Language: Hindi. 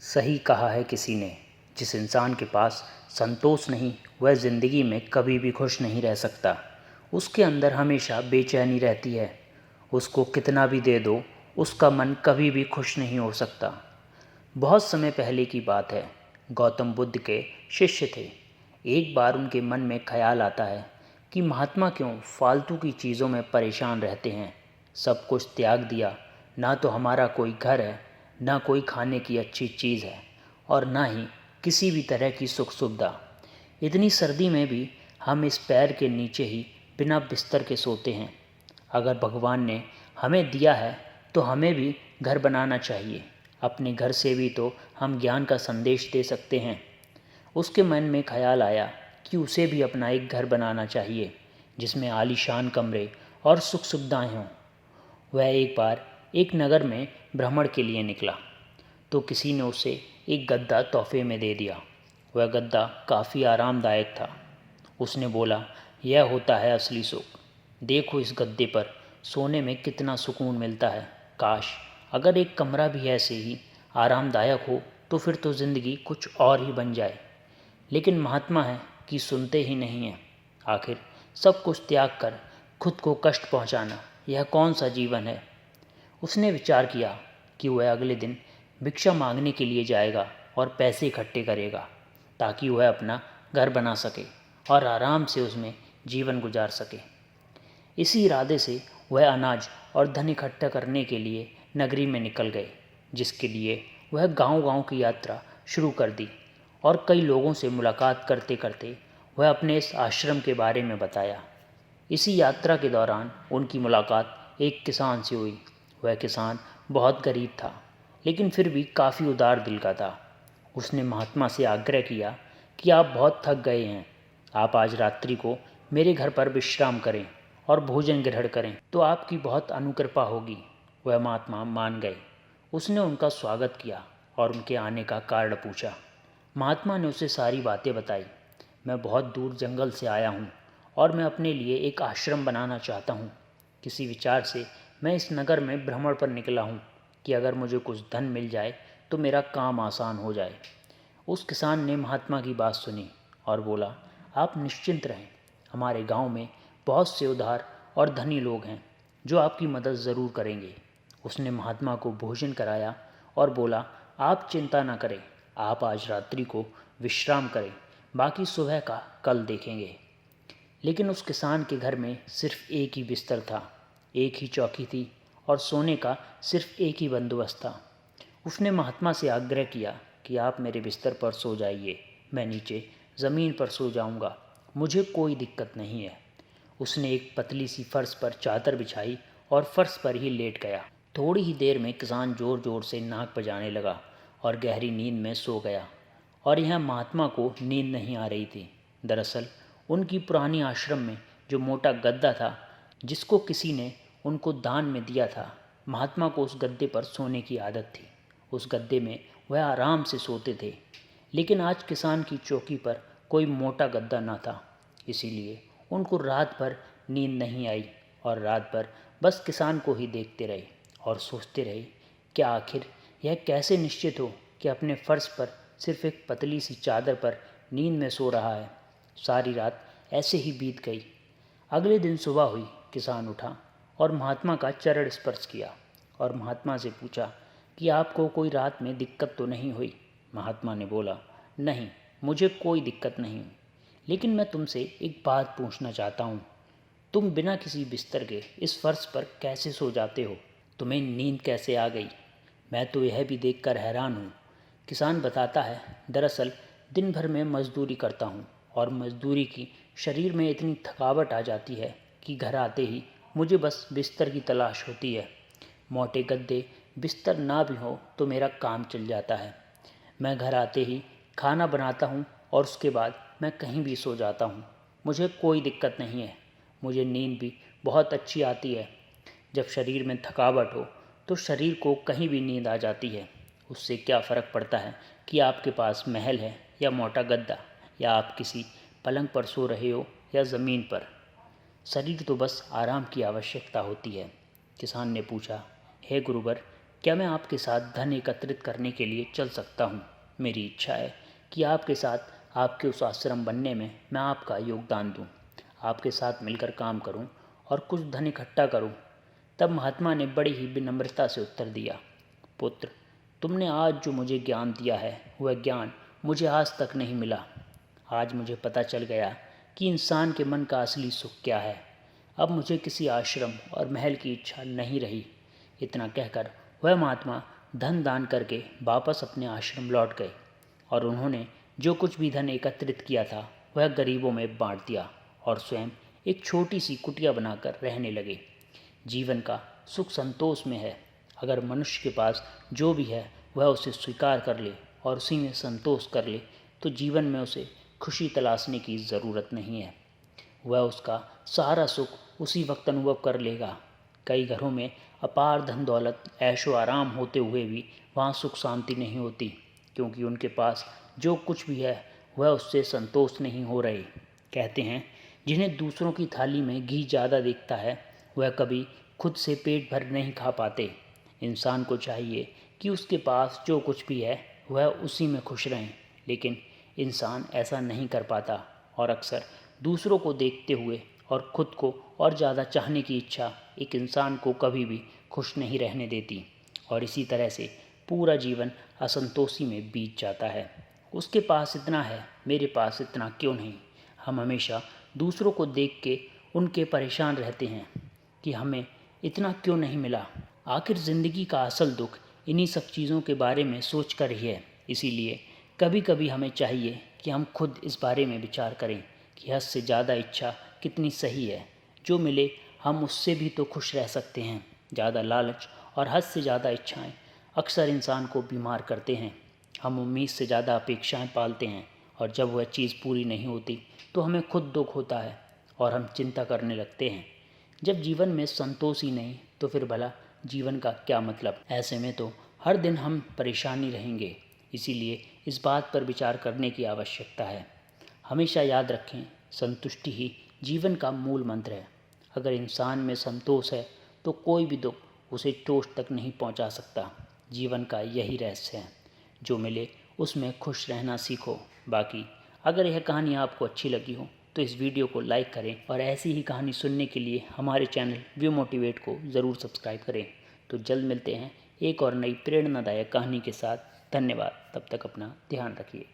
सही कहा है किसी ने, जिस इंसान के पास संतोष नहीं वह ज़िंदगी में कभी भी खुश नहीं रह सकता। उसके अंदर हमेशा बेचैनी रहती है। उसको कितना भी दे दो, उसका मन कभी भी खुश नहीं हो सकता। बहुत समय पहले की बात है। गौतम बुद्ध के शिष्य थे। एक बार उनके मन में ख्याल आता है कि महात्मा क्यों फालतू की चीज़ों में परेशान रहते हैं। सब कुछ त्याग दिया, ना तो हमारा कोई घर है, ना कोई खाने की अच्छी चीज़ है, और ना ही किसी भी तरह की सुख सुविधा। इतनी सर्दी में भी हम इस पैर के नीचे ही बिना बिस्तर के सोते हैं। अगर भगवान ने हमें दिया है तो हमें भी घर बनाना चाहिए। अपने घर से भी तो हम ज्ञान का संदेश दे सकते हैं। उसके मन में ख्याल आया कि उसे भी अपना एक घर बनाना चाहिए, जिसमें आलीशान कमरे और सुख सुविधाएँ हों। वह एक बार एक नगर में भ्रमण के लिए निकला तो किसी ने उसे एक गद्दा तोहफे में दे दिया। वह गद्दा काफ़ी आरामदायक था। उसने बोला, यह होता है असली सुख। देखो इस गद्दे पर सोने में कितना सुकून मिलता है। काश अगर एक कमरा भी ऐसे ही आरामदायक हो तो फिर तो ज़िंदगी कुछ और ही बन जाए। लेकिन महात्मा है कि सुनते ही नहीं हैं। आखिर सब कुछ त्याग कर खुद को कष्ट पहुंचाना, यह कौन सा जीवन है। उसने विचार किया कि वह अगले दिन भिक्षा मांगने के लिए जाएगा और पैसे इकट्ठे करेगा, ताकि वह अपना घर बना सके और आराम से उसमें जीवन गुजार सके। इसी इरादे से वह अनाज और धन इकट्ठा करने के लिए नगरी में निकल गए, जिसके लिए वह गांव-गांव की यात्रा शुरू कर दी। और कई लोगों से मुलाकात करते करते वह अपने इस आश्रम के बारे में बताया। इसी यात्रा के दौरान उनकी मुलाकात एक किसान से हुई। वह किसान बहुत गरीब था, लेकिन फिर भी काफ़ी उदार दिल का था। उसने महात्मा से आग्रह किया कि आप बहुत थक गए हैं, आप आज रात्रि को मेरे घर पर विश्राम करें और भोजन ग्रहण करें तो आपकी बहुत अनुकृपा होगी। वह महात्मा मान गए। उसने उनका स्वागत किया और उनके आने का कारण पूछा। महात्मा ने उसे सारी बातें बताई। मैं बहुत दूर जंगल से आया हूँ और मैं अपने लिए एक आश्रम बनाना चाहता हूँ। किसी विचार से मैं इस नगर में भ्रमण पर निकला हूँ कि अगर मुझे कुछ धन मिल जाए तो मेरा काम आसान हो जाए। उस किसान ने महात्मा की बात सुनी और बोला, आप निश्चिंत रहें, हमारे गांव में बहुत से उदार और धनी लोग हैं जो आपकी मदद ज़रूर करेंगे। उसने महात्मा को भोजन कराया और बोला, आप चिंता न करें, आप आज रात्रि को विश्राम करें, बाकी सुबह का कल देखेंगे। लेकिन उस किसान के घर में सिर्फ एक ही बिस्तर था, एक ही चौकी थी और सोने का सिर्फ एक ही बंदोबस्त था। उसने महात्मा से आग्रह किया कि आप मेरे बिस्तर पर सो जाइए, मैं नीचे ज़मीन पर सो जाऊंगा, मुझे कोई दिक्कत नहीं है। उसने एक पतली सी फर्श पर चादर बिछाई और फर्श पर ही लेट गया। थोड़ी ही देर में किसान ज़ोर ज़ोर से नाक बजाने लगा और गहरी नींद में सो गया। और यह महात्मा को नींद नहीं आ रही थी। दरअसल उनकी पुरानी आश्रम में जो मोटा गद्दा था, जिसको किसी ने उनको दान में दिया था, महात्मा को उस गद्दे पर सोने की आदत थी। उस गद्दे में वह आराम से सोते थे। लेकिन आज किसान की चौकी पर कोई मोटा गद्दा न था, इसीलिए उनको रात भर नींद नहीं आई और रात भर बस किसान को ही देखते रहे और सोचते रहे, क्या आखिर यह कैसे निश्चित हो कि अपने फर्श पर सिर्फ एक पतली सी चादर पर नींद में सो रहा है। सारी रात ऐसे ही बीत गई। अगले दिन सुबह हुई, किसान उठा और महात्मा का चरण स्पर्श किया और महात्मा से पूछा कि आपको कोई रात में दिक्कत तो नहीं हुई। महात्मा ने बोला, नहीं, मुझे कोई दिक्कत नहीं हुई, लेकिन मैं तुमसे एक बात पूछना चाहता हूँ। तुम बिना किसी बिस्तर के इस फर्श पर कैसे सो जाते हो? तुम्हें नींद कैसे आ गई? मैं तो यह भी देखकर हैरान हूँ। किसान बताता है, दरअसल दिन भर मैं मजदूरी करता हूँ और मजदूरी की शरीर में इतनी थकावट आ जाती है कि घर आते ही मुझे बस बिस्तर की तलाश होती है। मोटे गद्दे बिस्तर ना भी हो तो मेरा काम चल जाता है। मैं घर आते ही खाना बनाता हूँ और उसके बाद मैं कहीं भी सो जाता हूँ। मुझे कोई दिक्कत नहीं है। मुझे नींद भी बहुत अच्छी आती है। जब शरीर में थकावट हो तो शरीर को कहीं भी नींद आ जाती है। उससे क्या फ़र्क पड़ता है कि आपके पास महल है या मोटा गद्दा, या आप किसी पलंग पर सो रहे हो या ज़मीन पर। शरीर तो बस आराम की आवश्यकता होती है। किसान ने पूछा, हे गुरुवर, क्या मैं आपके साथ धन एकत्रित करने के लिए चल सकता हूँ? मेरी इच्छा है कि आपके साथ आपके उस आश्रम बनने में मैं आपका योगदान दूँ, आपके साथ मिलकर काम करूँ और कुछ धन इकट्ठा करूँ। तब महात्मा ने बड़ी ही विनम्रता से उत्तर दिया, पुत्र, तुमने आज जो मुझे ज्ञान दिया है वह ज्ञान मुझे आज तक नहीं मिला। आज मुझे पता चल गया कि इंसान के मन का असली सुख क्या है। अब मुझे किसी आश्रम और महल की इच्छा नहीं रही। इतना कहकर वह महात्मा धन दान करके वापस अपने आश्रम लौट गए और उन्होंने जो कुछ भी धन एकत्रित किया था वह गरीबों में बांट दिया और स्वयं एक छोटी सी कुटिया बनाकर रहने लगे। जीवन का सुख संतोष में है। अगर मनुष्य के पास जो भी है वह उसे स्वीकार कर ले और उसी में संतोष कर ले तो जीवन में उसे खुशी तलाशने की ज़रूरत नहीं है। वह उसका सारा सुख उसी वक्त अनुभव कर लेगा। कई घरों में अपार धन दौलत ऐशो आराम होते हुए भी वहाँ सुख शांति नहीं होती, क्योंकि उनके पास जो कुछ भी है वह उससे संतोष नहीं हो रहे। कहते हैं, जिन्हें दूसरों की थाली में घी ज़्यादा दिखता है वह कभी खुद से पेट भर नहीं खा पाते। इंसान को चाहिए कि उसके पास जो कुछ भी है वह उसी में खुश रहें, लेकिन इंसान ऐसा नहीं कर पाता और अक्सर दूसरों को देखते हुए और खुद को और ज़्यादा चाहने की इच्छा एक इंसान को कभी भी खुश नहीं रहने देती और इसी तरह से पूरा जीवन असंतोषी में बीत जाता है। उसके पास इतना है, मेरे पास इतना क्यों नहीं। हम हमेशा दूसरों को देख के उनके परेशान रहते हैं कि हमें इतना क्यों नहीं मिला। आखिर ज़िंदगी का असल दुख इन्हीं सब चीज़ों के बारे में सोच कर ही है। इसीलिए कभी कभी हमें चाहिए कि हम खुद इस बारे में विचार करें कि हद से ज़्यादा इच्छा कितनी सही है। जो मिले हम उससे भी तो खुश रह सकते हैं। ज़्यादा लालच और हद से ज़्यादा इच्छाएं अक्सर इंसान को बीमार करते हैं। हम उम्मीद से ज़्यादा अपेक्षाएं पालते हैं और जब वह चीज़ पूरी नहीं होती तो हमें खुद दुख होता है और हम चिंता करने लगते हैं। जब जीवन में संतोष ही नहीं तो फिर भला जीवन का क्या मतलब। ऐसे में तो हर दिन हम परेशानी रहेंगे। इसीलिए इस बात पर विचार करने की आवश्यकता है। हमेशा याद रखें, संतुष्टि ही जीवन का मूल मंत्र है। अगर इंसान में संतोष है तो कोई भी दुख उसे चोट तक नहीं पहुंचा सकता। जीवन का यही रहस्य है। जो मिले उसमें खुश रहना सीखो। बाकी अगर यह कहानी आपको अच्छी लगी हो तो इस वीडियो को लाइक करें और ऐसी ही कहानी सुनने के लिए हमारे चैनल व्यू मोटिवेट को ज़रूर सब्सक्राइब करें। तो जल्द मिलते हैं एक और नई प्रेरणादायक कहानी के साथ। धन्यवाद। तब तक अपना ध्यान रखिए।